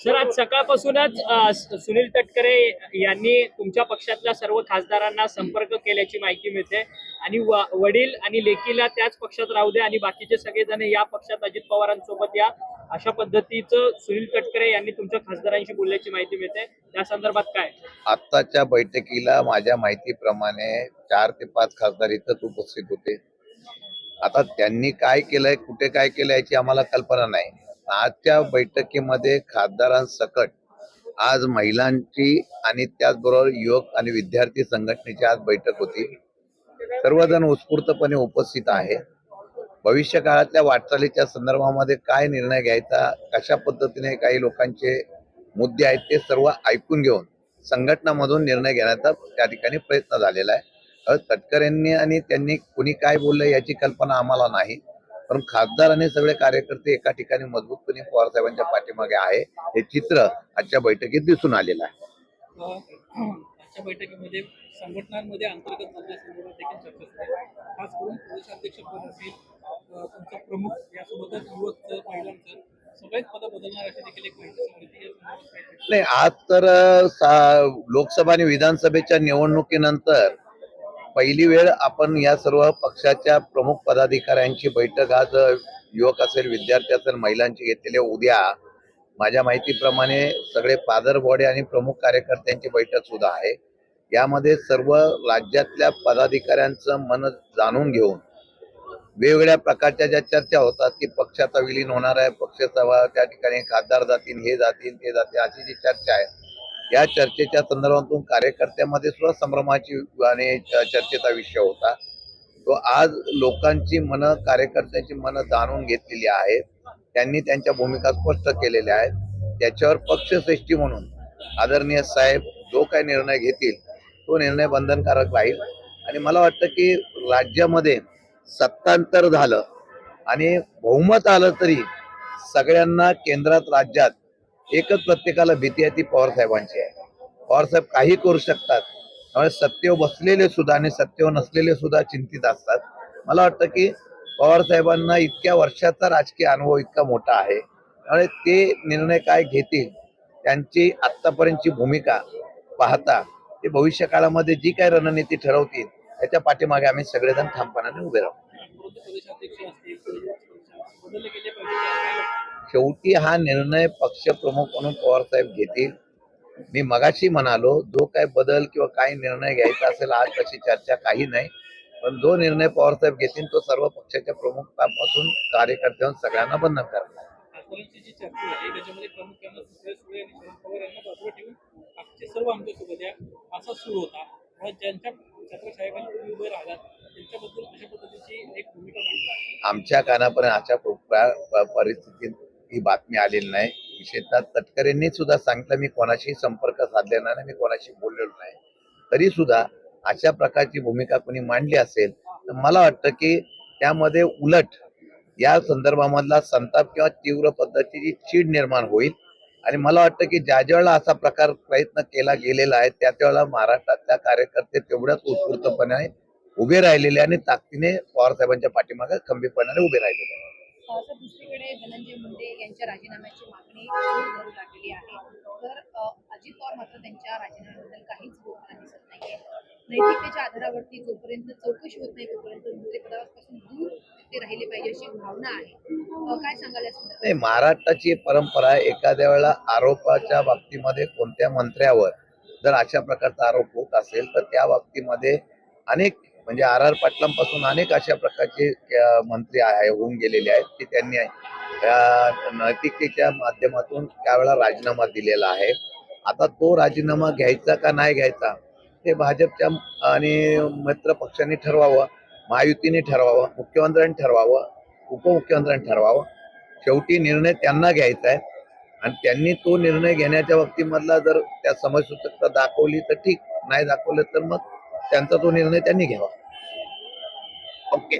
Sir, आज सकाळपासूनच सुनील तटकरे यांनी तुमच्या पक्षातल्या सर्व खासदारांना संपर्क केल्याची माहिती मिळते आणि वडील आणि लेकीला त्याच पक्षात राहू दे आणि बाकीचे सगळेजण या पक्षात अजित पवारांसोबत या, अशा पद्धतीचं सुनील तटकरे यांनी तुमच्या खासदारांशी बोलल्याची माहिती मिळते. त्या संदर्भात काय? आत्ताच्या बैठकीला माझ्या माहितीप्रमाणे 4 ते 5 खासदार इथंच उपस्थित होते. आता त्यांनी काय केलंय, कुठे काय केलंय याची आम्हाला कल्पना नाही. आजच्या बैठकीमध्ये खासदारांसकट आज महिलांची आणि त्याचबरोबर युवक आणि विद्यार्थी संघटनेची आज बैठक होती. सर्वजण उत्स्फूर्तपणे उपस्थित आहे. भविष्य काळातल्या वाटचालीच्या संदर्भामध्ये काय निर्णय घ्यायचा, कशा पद्धतीने काही लोकांचे मुद्दे आहेत ते सर्व ऐकून घेऊन संघटनामधून निर्णय घेण्याचा त्या ठिकाणी प्रयत्न झालेला आहे. तटकरेंनी आणि त्यांनी कुणी काय बोललं याची कल्पना आम्हाला नाही, पण खासदार आणि सगळे कार्यकर्ते एका ठिकाणी मजबूतपणे पवार साहेबांच्या पाठीमागे आहे हे चित्र आजच्या बैठकीत दिसून आलेलं आहे. आजच्या बैठकीमध्ये संघटनांमध्ये अंतर्गत बदलासंदर्भात देखील चर्चा झाली. खास करून प्रदेशाध्यक्ष पद असेल, तुमचा प्रमुख यासोबतच युवक महिलांचं सगळेच पद बदलणार अशी देखील एक माहिती नाही. आज तर लोकसभा आणि विधानसभेच्या निवडणुकीनंतर पहिली वेळ आपण या सर्व पक्षाच्या प्रमुख पदाधिकाऱ्यांची बैठक आज युवक असेल, विद्यार्थी असेल, महिलांची घेतलेली. उद्या माझ्या माहितीप्रमाणे सगळे फादर बॉडी आणि प्रमुख कार्यकर्त्यांची बैठक सुद्धा आहे. यामध्ये सर्व राज्यातल्या पदाधिकाऱ्यांचं मन जाणून घेऊन वेगवेगळ्या प्रकारच्या ज्या चर्चा होतात की पक्षाचा विलीन होणार आहे, पक्षाचा त्या ठिकाणी खासदार जातील, हे जातील, ते जातील, अशी जी चर्चा आहे, या चर्चेच्या संदर्भातून कार्यकर्त्यामध्ये सुद्धा संभ्रमाची आणि चर्चेचा विषय होता. तो आज लोकांची मनं, कार्यकर्त्यांची मनं जाणून घेतलेली आहे. त्यांनी त्यांच्या भूमिका स्पष्ट केलेल्या आहेत. त्याच्यावर पक्षश्रेष्ठी म्हणून आदरणीय साहेब जो काही निर्णय घेतील तो निर्णय बंधनकारक राहील. आणि मला वाटतं की राज्यामध्ये सत्तांतर झालं आणि बहुमत आलं तरी सगळ्यांना केंद्रात राज्यात एकच प्रत्येकाला भीती आहे, ती पवार साहेबांची आहे. पवार साहेब काही करू शकतात. त्यामुळे सत्तेवर बसलेले सुद्धा आणि सत्तेवर नसलेले सुद्धा चिंतित असतात. मला वाटतं की पवार साहेबांना इतक्या वर्षाचा राजकीय अनुभव इतका मोठा आहे, त्यामुळे ते निर्णय काय घेतील, त्यांची आतापर्यंतची भूमिका पाहता ते भविष्य काळामध्ये जी काय रणनीती ठरवतील त्याच्या पाठीमागे आम्ही सगळेजण ठामपणाने उभे राहू. शेवटी हा निर्णय पक्षप्रमुख म्हणून पवार साहेब घेतील. मी मगाशी म्हणालो, जो काय बदल किंवा काय निर्णय घ्यायचा असेल आज तशी चर्चा काही नाही, पण जो निर्णय पवार साहेब घेतील तो सर्व पक्षाच्या प्रमुखांपासून कार्यकर्त्यांना सगळ्यांना बंधन करणार. जी चर्चा झाली त्याच्यामध्ये प्रामुख्याने सुप्रिया सुळे आणि शरद पवार यांना बाजूला ठेवून बाकीचे सर्व आमच्यासोबत या असा सूर होता. ज्यांच्या छत्रछायाखाली उभे राहतात त्यांच्याबद्दल अशा पद्धतीची एक भूमिका मांडतात. आमच्या कानापर्यंत अशा परिस्थितीत ही बातमी आलेली नाही. विशेषतः तटकरेंनी सुद्धा सांगितलं, मी कोणाशी संपर्क साधलेला नाही, मी कोणाशी बोललेलो नाही. तरी सुद्धा अशा प्रकारची भूमिका कोणी मांडली असेल तर मला वाटतं की त्यामध्ये उलट या संदर्भामधला संताप किंवा तीव्र पद्धतीची चीड निर्माण होईल. आणि मला वाटतं की ज्या वेळेला असा प्रकार प्रयत्न केला गेलेला आहे त्या वेळेला महाराष्ट्रातल्या कार्यकर्ते तेवढ्याच उत्स्फूर्तपणे उभे राहिलेले आणि ताकदीने पवार साहेबांच्या पाठीमागे खंबीरपणाने उभे राहिलेले आहे. दुसरीकडे धनंजय मुंडे यांच्या राजीनाम्याची मागणी धरू लागलेली आहे. तर अजित पवार मात्र त्यांच्या राजीनाम्याबद्दल काहीच बोलताना दिसत नाहीये. नैतिकतेच्या आधारावरती जोपर्यंत चौकशी होत नाही तोपर्यंत मंत्रिपदापासून दूर ते राहिले पाहिजे अशी भावना आहे. काय सांगाल या संदर्भात? नाही, महाराष्ट्राची परंपरा आहे, एखाद्या वेळेला आरोपाच्या बाबतीमध्ये कोणत्या मंत्र्यावर जर अशा प्रकारचा आरोप होत असेल तर त्या बाबतीमध्ये अनेक म्हणजे आर पाटलांपासून अनेक अशा प्रकारचे मंत्री होऊन गेलेले आहेत की त्यांनी नैतिकतेच्या माध्यमातून त्यावेळेला राजीनामा दिलेला आहे. आता तो राजीनामा घ्यायचा का नाही घ्यायचा ते भाजपच्या आणि मित्र पक्षांनी ठरवावं, महायुतीने ठरवावं, मुख्यमंत्र्यांनी ठरवावं, उपमुख्यमंत्र्यांनी ठरवावं. शेवटी निर्णय त्यांना घ्यायचा आहे आणि त्यांनी तो निर्णय घेण्याच्या बाबतीमधला जर त्या समयसूचकता दाखवली तर ठीक, नाही दाखवलं तर मग त्यांचा तो निर्णय त्यांनी घ्यावा. ओके.